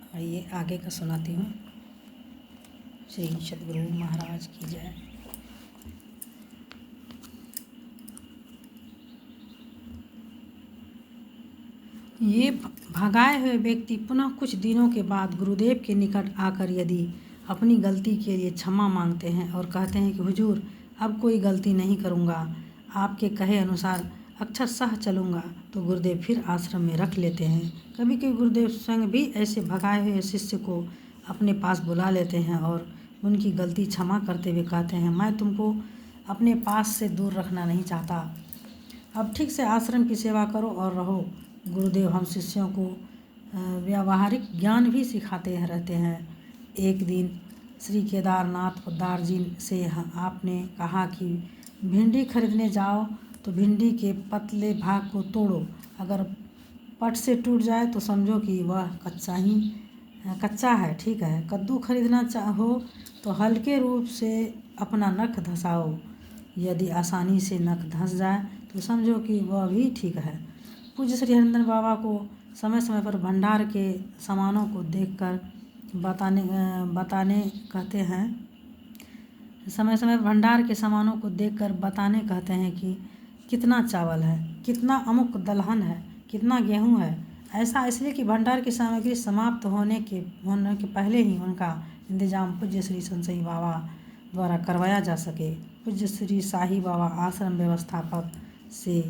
आइए आगे का सुनाती हूँ। श्री सद्गुरु महाराज की जय। ये भगाए हुए व्यक्ति पुनः कुछ दिनों के बाद गुरुदेव के निकट आकर यदि अपनी गलती के लिए क्षमा मांगते हैं और कहते हैं कि हुजूर अब कोई गलती नहीं करूँगा, आपके कहे अनुसार अक्षरशः चलूँगा, तो गुरुदेव फिर आश्रम में रख लेते हैं। कभी कभी गुरुदेव स्वयं भी ऐसे भगाए हुए शिष्य को अपने पास बुला लेते हैं और उनकी गलती क्षमा करते हुए कहते हैं, मैं तुमको अपने पास से दूर रखना नहीं चाहता, अब ठीक से आश्रम की सेवा करो और रहो। गुरुदेव हम शिष्यों को व्यावहारिक ज्ञान भी सिखाते रहते हैं। एक दिन श्री केदारनाथ दार्जिलिंग से आपने कहा कि भिंडी खरीदने जाओ तो भिंडी के पतले भाग को तोड़ो, अगर पट से टूट जाए तो समझो कि वह कच्चा है, ठीक है। कद्दू खरीदना चाहो तो हल्के रूप से अपना नख धसाओ, यदि आसानी से नख धंस जाए तो समझो कि वह भी ठीक है। पूज्य श्री हरिनंदन बाबा को समय समय पर भंडार के सामानों को देखकर बताने कहते हैं। समय समय पर भंडार के सामानों को देखकर बताने कहते हैं कि कितना चावल है, कितना अमुक दलहन है, कितना गेहूं है। ऐसा इसलिए कि भंडार की सामग्री समाप्त होने के पहले ही उनका इंतजाम पूज्य श्री संसई बाबा द्वारा करवाया जा सके। पूज्य श्री साही बाबा आश्रम व्यवस्थापक से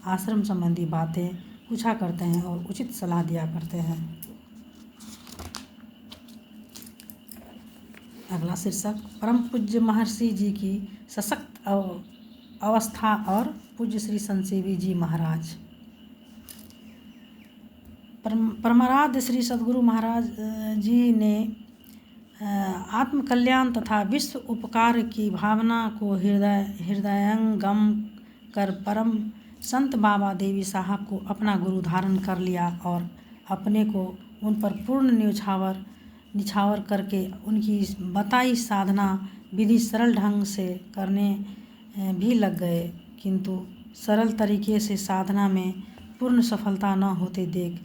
आश्रम संबंधी बातें पूछा करते हैं और उचित सलाह दिया करते हैं। अगला शीर्षक परम पूज्य महर्षि जी की सशक्त अवस्था और पूज्य श्री संजीवी जी महाराज। परमाराध्य श्री सद्गुरु महाराज जी ने आत्म कल्याण तथा विश्व उपकार की भावना को हृदयंगम कर परम संत बाबा देवी साहब को अपना गुरु धारण कर लिया और अपने को उन पर पूर्ण निछावर करके उनकी बताई साधना विधि सरल ढंग से करने भी लग गए। किंतु सरल तरीके से साधना में पूर्ण सफलता न होते देख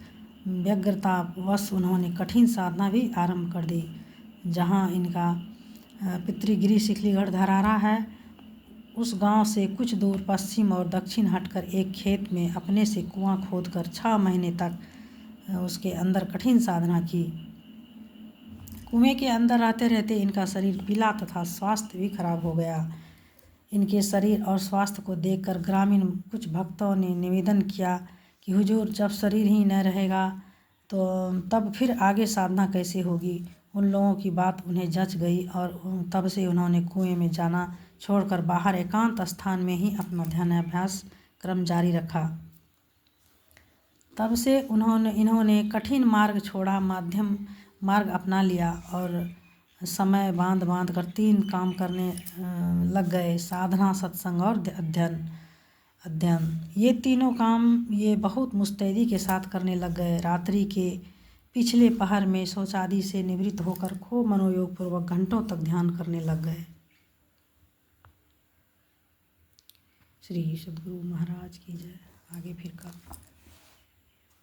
व्यग्रतावश उन्होंने कठिन साधना भी आरंभ कर दी। जहाँ इनका पितृगृह सिखलीगढ़ धरारा है, उस गांव से कुछ दूर पश्चिम और दक्षिण हटकर एक खेत में अपने से कुआं खोदकर 6 महीने तक उसके अंदर कठिन साधना की। कुएं के अंदर रहते रहते इनका शरीर पीला तथा स्वास्थ्य भी खराब हो गया। इनके शरीर और स्वास्थ्य को देखकर ग्रामीण कुछ भक्तों ने निवेदन किया कि हुजूर जब शरीर ही न रहेगा तो तब फिर आगे साधना कैसे होगी। उन लोगों की बात उन्हें जच गई और तब से उन्होंने कुएं में जाना छोड़कर बाहर एकांत स्थान में ही अपना ध्यानाभ्यास क्रम जारी रखा। तब से इन्होंने कठिन मार्ग छोड़ा, मध्यम मार्ग अपना लिया और समय बांध कर 3 काम करने लग गए, साधना, सत्संग और अध्ययन। ये तीनों काम ये बहुत मुस्तैदी के साथ करने लग गए। रात्रि के पिछले पहर में शौचादि से निवृत्त होकर खूब मनोयोग पूर्वक घंटों तक ध्यान करने लग गए। श्री सद्गुरु महाराज की जय। आगे फिर का